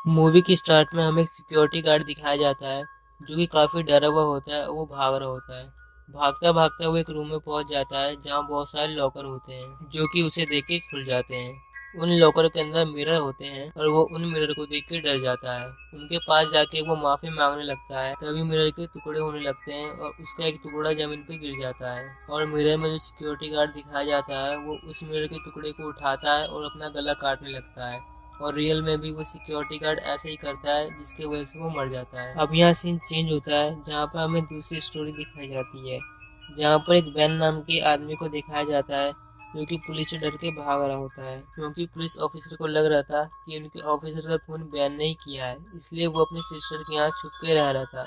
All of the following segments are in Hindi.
मूवी की स्टार्ट में हमें एक सिक्योरिटी गार्ड दिखाया जाता है जो कि काफी डरा हुआ होता है और वो भाग रहा होता है। भागता भागता वो एक रूम में पहुंच जाता है जहां बहुत सारे लॉकर होते हैं जो कि उसे देख के खुल जाते हैं। उन लॉकर के अंदर मिरर होते हैं और वो उन मिरर को देख के डर जाता है। उनके पास जाके वो माफी मांगने लगता है, तभी मिरर के टुकड़े होने लगते हैं और उसका एक टुकड़ा जमीन पे गिर जाता है। और मिरर में जो सिक्योरिटी गार्ड दिखाया जाता है वो उस मिरर के टुकड़े को उठाता है और अपना गला काटने लगता है। और रियल में भी वो सिक्योरिटी गार्ड ऐसे ही करता है जिसकी वजह से वो मर जाता है। अब यहाँ सीन चेंज होता है जहाँ पर हमें दूसरी स्टोरी दिखाई जाती है, जहाँ पर एक बैन नाम के आदमी को दिखाया जाता है जो कि पुलिस से डर के भाग रहा होता है, क्योंकि पुलिस ऑफिसर को लग रहा था कि उनके ऑफिसर का खून बैन नहीं किया है, इसलिए वो अपनी सिस्टर के यहाँ छुप के रह रहा था।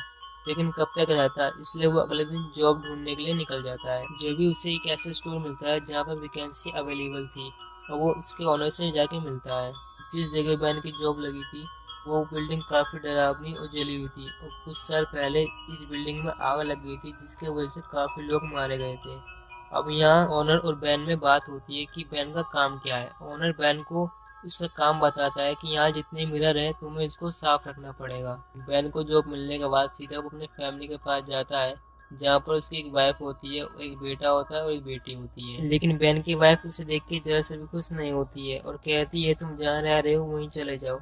लेकिन कब तक रहता, इसलिए वो अगले दिन जॉब ढूंढने के लिए निकल जाता है। जो भी उसे एक ऐसा स्टोर मिलता है जहाँ पर वैकेंसी अवेलेबल थी और वो उसके ऑनर से जाके मिलता है। जिस जगह बैन की जॉब लगी थी वो बिल्डिंग काफी डरावनी और जली हुई थी और कुछ साल पहले इस बिल्डिंग में आग लग गई थी जिसके वजह से काफी लोग मारे गए थे। अब यहाँ ओनर और बैन में बात होती है कि बैन का काम क्या है। ओनर बैन को उसका काम बताता है कि यहाँ जितने मिरर है तुम्हें इसको साफ रखना पड़ेगा। बैन को जॉब मिलने के बाद सीधा वो अपने फैमिली के पास जाता है जहाँ पर उसकी एक वाइफ होती है, एक बेटा होता है और एक बेटी होती है। लेकिन बैन की वाइफ उसे देख के जरा से भी खुश नहीं होती है और कहती है तुम जहाँ रह रहे हो वहीं चले जाओ।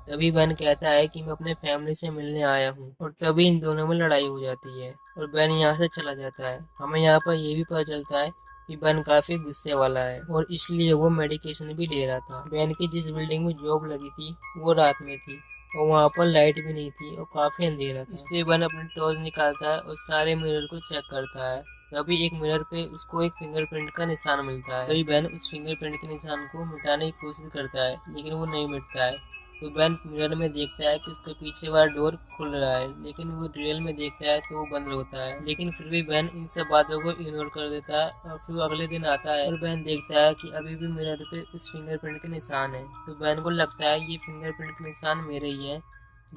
तभी बैन कहता है कि मैं अपने फैमिली से मिलने आया हूँ और तभी इन दोनों में लड़ाई हो जाती है और बैन यहाँ से चला जाता है। हमें यहाँ पर ये भी पता चलता है कि बैन काफी गुस्से वाला है और इसलिए वो मेडिकेशन भी ले रहा था। बैन की जिस बिल्डिंग में जॉब लगी थी वो रात में थी और वहाँ पर लाइट भी नहीं थी और काफी अंधेरा था, इसलिए बैन अपनी टॉर्च निकालता है और सारे मिरर को चेक करता है। तभी एक मिरर पे उसको एक फिंगरप्रिंट का निशान मिलता है। तभी बैन उस फिंगरप्रिंट के निशान को मिटाने की कोशिश करता है लेकिन वो नहीं मिटता है। तो बैन मिरर में देखता है कि उसके पीछे वाला डोर खुल रहा है, लेकिन वो रियल में देखता है तो वो बंद होता है। लेकिन फिर भी बैन इन सब बातों को इग्नोर कर देता है और फिर अगले दिन आता है और बैन देखता है कि अभी भी मिरर पे उस फिंगरप्रिंट के निशान है। तो बैन को लगता है ये फिंगरप्रिंट के निशान मेरे ही है।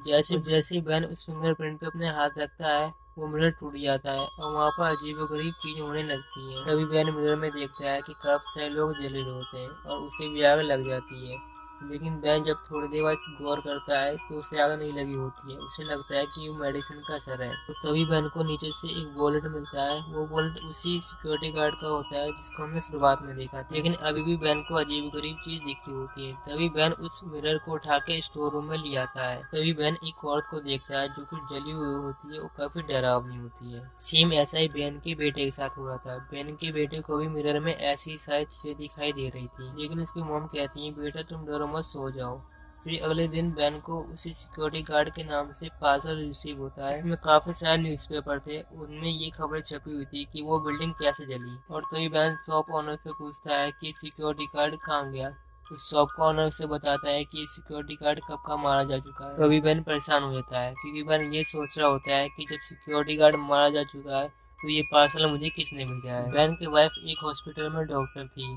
जैसे जैसे बैन उस फिंगरप्रिंट पे अपने हाथ रखता है वो मिरर टूट जाता है और वहाँ पर अजीबोगरीब चीज होने लगती है। तभी बैन मिरर में देखता है कि काफी सारे लोग जले हुए होते हैं और उसे भी आग लग जाती है। लेकिन बैन जब थोड़ी देर बाद गौर करता है तो उसे आग नहीं लगी होती है। उसे लगता है कि वो मेडिसिन का असर है। तो तभी बैन को नीचे से एक वॉलेट मिलता है। वो वॉलेट उसी सिक्योरिटी गार्ड का होता है जिसको हमने शुरुआत में देखा था, लेकिन अभी भी बैन को अजीब गरीब चीज दिख रही होती है। तभी बैन उस मिरर को उठा के स्टोर रूम में ले आता है। तभी बैन एक औरत को देखता है जो कि जली हुई होती है और काफी डरावनी होती है। सेम ऐसा ही बैन के बेटे के साथ हो रहा था। बैन के बेटे को भी मिरर में ऐसी सारी चीजें दिखाई दे रही थी, लेकिन उसकी मॉम कहती है बेटा तुम डरो मत, सो जाओ। फिर अगले दिन बैन को उसी सिक्योरिटी गार्ड के नाम से पार्सल रिसीव होता है। इसमें काफी सारे न्यूज़पेपर थे, उनमें ये खबरें छपी हुई थी कि वो बिल्डिंग कैसे जली। और तभी बैन शॉप ओनर से पूछता है कि सिक्योरिटी गार्ड कहाँ गया। तो शॉप का ओनर उसे बताता है कि सिक्योरिटी गार्ड कब का मारा जा चुका है। तभी बैन परेशान हो जाता है क्योंकि बैन ये सोच रहा होता है कि जब सिक्योरिटी गार्ड मारा जा चुका है तो ये पार्सल मुझे किसने भेजा है। बैन की वाइफ एक हॉस्पिटल में डॉक्टर थी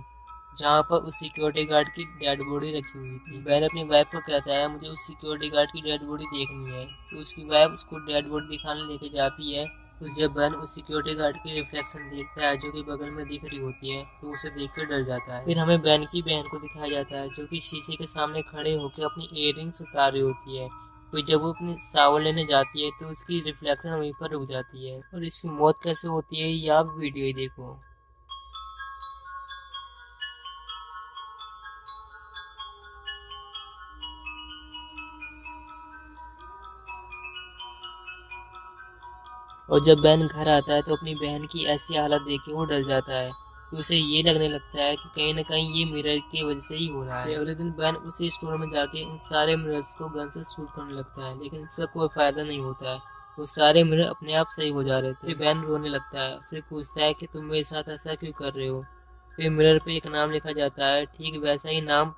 जहाँ पर उस सिक्योरिटी गार्ड की डेड बॉडी रखी हुई थी। बैन अपनी वाइफ को कहता है मुझे उस सिक्योरिटी गार्ड की डेड बॉडी देखनी है। तो उसकी वाइफ उसको डेड बॉडी दिखाने लेके जाती है। तो जब बैन उस सिक्योरिटी गार्ड की रिफ्लेक्शन देखता है जो कि बगल में दिख रही होती है तो उसे देख कर डर जाता है। फिर हमें बैन की बहन को दिखाया जाता है जो कि शीशे के सामने खड़े होकर अपनी इयररिंग्स उतार रही होती है। फिर जब वो अपनी शावर लेने जाती है तो उसकी रिफ्लेक्शन वहीं पर रुक जाती है। और इसकी मौत कैसे होती है ये आप वीडियो ही देखो। और जब बैन घर आता है तो अपनी बहन की ऐसी हालत देख के वो डर जाता है। तो उसे ये लगने लगता है कि कहीं ना कहीं ये मिरर की वजह से ही हो रहा है। अगले दिन बैन उसी स्टोर में जाके उन सारे मिरर्स को गन से शूट करने लगता है, लेकिन इसका कोई फायदा नहीं होता है। वो सारे मिरर अपने आप सही हो जा रहे थे। फिर बैन रोने लगता है, फिर पूछता है कि तुम मेरे साथ ऐसा क्यों कर रहे हो। फिर मिरर पे एक नाम लिखा जाता है, ठीक वैसा ही नाम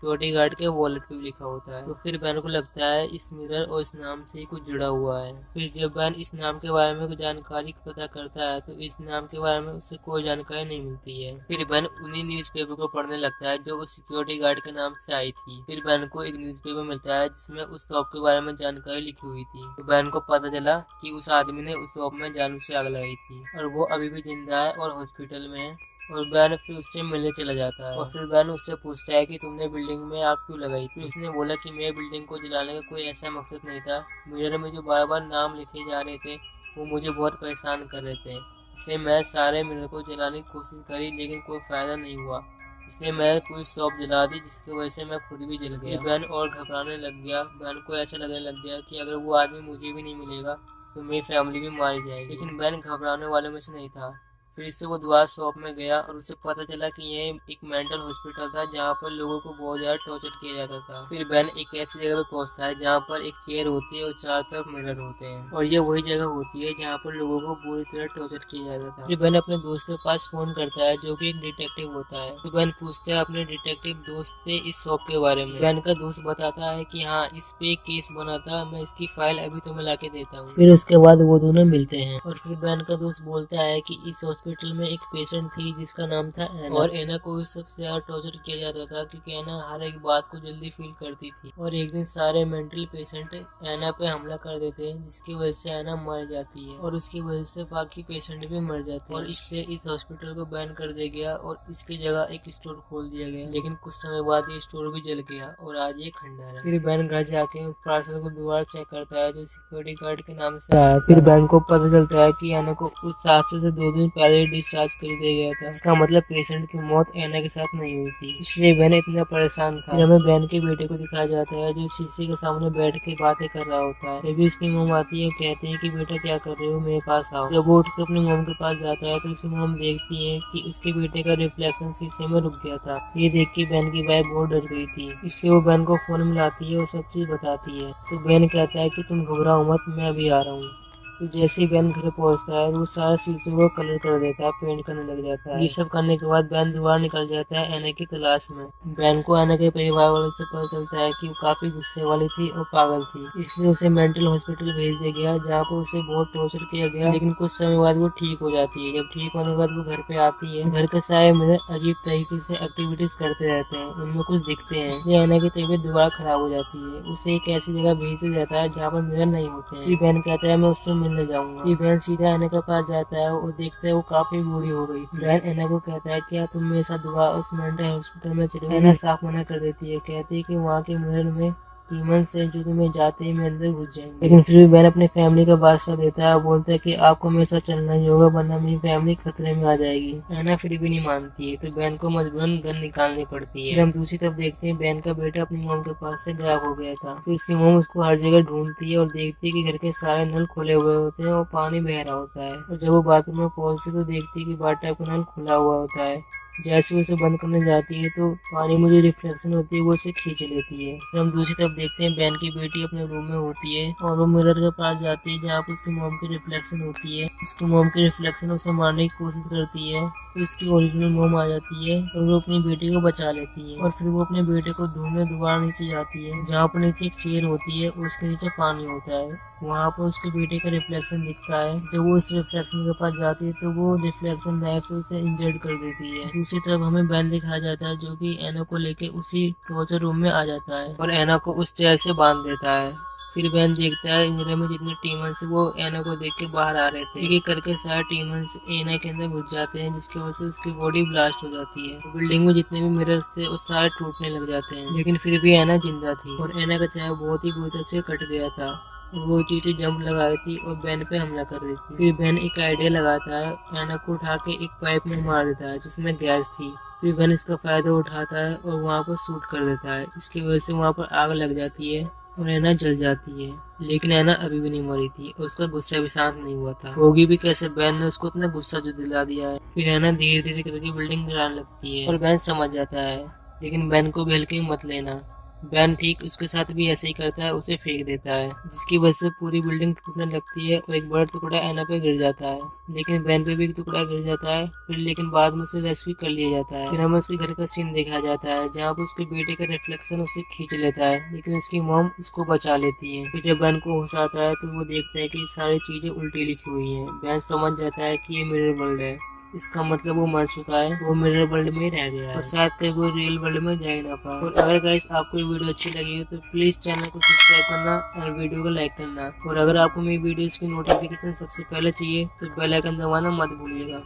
सिक्योरिटी गार्ड के वॉलेट पे भी लिखा होता है। तो फिर बैन को लगता है इस मिरर और इस नाम से ही कुछ जुड़ा हुआ है। फिर जब बैन इस नाम के बारे में कुछ जानकारी पता करता है तो इस नाम के बारे में उससे कोई जानकारी नहीं मिलती है। फिर बैन उन्हीं न्यूज़पेपर को पढ़ने लगता है जो उस सिक्योरिटी गार्ड के नाम से आई थी। फिर बैन को एक न्यूज़पेपर मिलता है जिसमें उस शॉप के बारे में जानकारी लिखी हुई थी। तो बैन को पता चला कि उस आदमी ने उस शॉप में जानू से आग लगाई थी और वो अभी भी जिंदा है और हॉस्पिटल में है। और बैन फिर उससे मिलने चला जाता है और फिर बैन उससे पूछता है कि तुमने बिल्डिंग में आग क्यों लगाई। फिर उसने बोला कि मेरे बिल्डिंग को जलाने का कोई ऐसा मकसद नहीं था, मिरर में जो बार बार नाम लिखे जा रहे थे वो मुझे बहुत परेशान कर रहे थे, इसलिए मैं सारे मिरर को जलाने की कोशिश करी लेकिन कोई फायदा नहीं हुआ, इसलिए मैं पूरी शॉप जला दी जिसकी वजह से मैं खुद भी जल गया। बैन और घबराने लग गया। बैन को ऐसा लगने लग गया कि अगर वो आदमी मुझे भी नहीं मिलेगा तो मेरी फैमिली भी मारी जाएगी। लेकिन बैन घबराने वालों में से नहीं था। फिर से वो दोबारा शॉप में गया और उसे पता चला कि यह एक मेंटल हॉस्पिटल था जहाँ पर लोगों को बहुत ज़्यादा टॉर्चर किया जाता था। फिर बैन एक ऐसी जगह पे पहुंचता है जहाँ पर एक चेयर होती है और चारों तरफ मिरर होते हैं और ये वही जगह होती है जहाँ पर लोगों को पूरी तरह टॉर्चर किया जाता था। फिर बैन अपने दोस्त के पास फोन करता है जो कि एक डिटेक्टिव होता है। फिर बैन पूछता है अपने डिटेक्टिव दोस्त से इस शॉप के बारे में। बैन का दोस्त बताता है कि हाँ, इस पे एक केस बना था, मैं इसकी फाइल अभी तुम्हें ला के देता हूँ। फिर उसके बाद वो दोनों मिलते हैं और फिर बैन का दोस्त बोलता है कि इस हॉस्पिटल में एक पेशेंट थी जिसका नाम था एना और एना को सबसे ज्यादा टॉर्चर किया जाता था क्योंकि एना हर एक बात को जल्दी फील करती थी और एक दिन सारे मेंटल पेशेंट एना पे हमला कर देते हैं जिसकी वजह से एना मर जाती है और उसकी वजह से बाकी पेशेंट भी मर जाते हैं और इसलिए इस हॉस्पिटल को बैन कर दिया गया और इसकी जगह एक स्टोर खोल दिया गया। लेकिन कुछ समय बाद ये स्टोर भी जल गया और आज ये खंडहर है। फिर बैन घर जाके उस पार्सल को दोबारा चेक करता है जो सिक्योरिटी गार्ड के नाम से आया। फिर बैन को पता चलता है कि एना को उस हादसे से 2 दिन पहले डिस्चार्ज कर दिया गया था। इसका मतलब पेशेंट की मौत एना के साथ नहीं हुई थी, इसलिए बैन इतना परेशान था। फिर हमें बैन के बेटे को दिखाया जाता है जो शीशे के सामने बैठ के बातें कर रहा होता है। तभी उसकी मॉम आती है और कहते हैं कि बेटा क्या कर रहे हो, मेरे पास आओ। जब वो उठ के अपनी मॉम के पास जाता है तो उसकी मॉम देखती है कि उसके बेटे का रिफ्लेक्शन शीशे में रुक गया था। ये देख के बैन की वाइफ बहुत डर गई थी, इसलिए वो बैन को फोन मिलाती है और सब चीज बताती है। तो बैन कहता है कि तुम घबराओ मत, मैं अभी आ रहा हूँ। तो जैसे ही बैन घर पहुंचता है वो सारा शीशे को कलर कर देता है, पेंट करने लग जाता है। ये सब करने के बाद बैन दोबारा निकल जाता है एना की तलाश में। बैन को एना के परिवार वालों से पता चलता है कि वो काफी गुस्से वाली थी और पागल थी, इसलिए उसे मेंटल हॉस्पिटल भेज दिया गया जहाँ पर उसे बहुत टॉर्चर किया गया। लेकिन कुछ समय बाद वो ठीक हो जाती है। जब ठीक होने के बाद वो घर पे आती है, घर के सारे मिरर अजीब तरीके से एक्टिविटीज करते रहते हैं, उनमें कुछ दिखते हैं, इसलिए एना की तबीयत दोबारा खराब हो जाती है। उसे एक ऐसी जगह भेज दिया जाता है जहाँ पर मिरर नहीं होते हैं। फिर बैन कहता है मैं उससे मिलने जाऊंगा। फिर बैन सीधा एना के पास जाता है और देखता है वो काफी बूढ़ी हो गई। बैन एना को कहता है क्या तुम मेरे साथ दोबारा उस मेंटल हॉस्पिटल में चलोगे? एना साफ मना कर देती है, कहती है कि वहाँ के मिरर में डीमंस है जो कि मैं जाते ही मैं अंदर घुस जाएंगे। लेकिन फिर भी बैन अपने फैमिली का बादशाह देता है और बोलता है कि आपको मेरे साथ चलना ही होगा वरना मेरी फैमिली खतरे में आ जाएगी। एना फिर भी नहीं मानती है तो बैन को मजबूरन गन निकालनी पड़ती है। फिर हम दूसरी तरफ देखते हैं बैन का बेटा अपनी मॉम के पास से गायब हो गया था। फिर उसकी मॉम उसको हर जगह ढूंढती है और देखती है कि घर के सारे नल खुले हुए होते हैं और पानी बह रहा होता है और जब वो बाथरूम में पहुंचती तो देखती है कि बाथटब का नल खुला हुआ होता है। जैसे वो उसे बंद करने जाती है तो पानी में जो रिफ्लेक्शन होती है वो उसे खींच लेती है। फिर हम दूसरी तरफ देखते हैं बैन की बेटी अपने रूम में होती है और वो मिरर के पास जाती है जहाँ पर उसकी मॉम की रिफ्लेक्शन होती है। उसकी मॉम की रिफ्लेक्शन उसे मारने की कोशिश करती है तो उसकी ओरिजिनल मॉम आ जाती है और वो अपनी बेटी को बचा लेती है और फिर वो अपने बेटे को ढूंढने दोबारा नीचे जाती है जहाँ पर नीचे एक चेयर होती है और उसके नीचे पानी होता है। वहाँ पर उसके बेटे का रिफ्लेक्शन दिखता है। जब वो उस रिफ्लेक्शन के पास जाती है तो वो रिफ्लेक्शन नाइफ से उसे इंजर्ड कर देती है। दूसरी तरफ हमें बैन दिखाया जाता है जो कि एना को लेके उसी टॉर्चर रूम में आ जाता है और एना को उस चेयर से बांध देता है। फिर बैन देखता है मिरर में जितने टीमंस वो एना को देख के बाहर आ रहे थे। एक करके सारे टीमंस एना के अंदर घुस जाते हैं जिसकी वजह से उसकी बॉडी ब्लास्ट हो जाती है। बिल्डिंग में जितने भी मिरर्स थे वो सारे टूटने लग जाते हैं लेकिन फिर भी एना जिंदा थी और एना का चेहरा बहुत ही बुरी तरह से कट गया था और वो चीजें जंप लगाई थी और बैन पे हमला कर रही थी। फिर बैन एक आइडिया लगाता है, एना को उठा के एक पाइप में मार देता है जिसमें गैस थी। फिर बैन इसका फायदा उठाता है और वहाँ पर शूट कर देता है। इसकी वजह से वहाँ पर आग लग जाती है और एना जल जाती है। लेकिन एना अभी भी नहीं मरी थी और उसका गुस्सा भी शांत नहीं हुआ था। होगी भी कैसे, बैन ने उसको इतना गुस्सा जो दिला दिया है। फिर एना धीरे धीरे करके बिल्डिंग गिराने लगती है और बैन समझ जाता है, लेकिन बैन को भी हल्के में मत लेना। बैन ठीक उसके साथ भी ऐसे ही करता है, उसे फेंक देता है जिसकी वजह से पूरी बिल्डिंग टूटने लगती है और एक बड़ा टुकड़ा एना पे गिर जाता है। लेकिन बैन पे भी एक टुकड़ा गिर जाता है फिर, लेकिन बाद में उसे रेस्क्यू कर लिया जाता है। फिर हमें उसके घर का सीन दिखाया जाता है जहाँ पर उसके बेटे का रिफ्लेक्शन उसे खींच लेता है लेकिन उसकी मॉम उसको बचा लेती है। फिर जब बैन को होश आता है तो वो देखता है कि सारी चीजें उल्टी लिखी हुई है। बैन समझ जाता है कि ये मिरर वर्ल्ड है, इसका मतलब वो मर चुका है, वो मिरर वर्ल्ड में रह गया है और शायद कहीं वो रियल वर्ल्ड में जा ही ना पाए। और अगर गाइस आपको ये वीडियो अच्छी लगी हो तो प्लीज चैनल को सब्सक्राइब करना और वीडियो को लाइक करना। और अगर आपको मेरी वीडियोस की नोटिफिकेशन सबसे पहले चाहिए तो बेल आइकन दबाना मत भूलिएगा।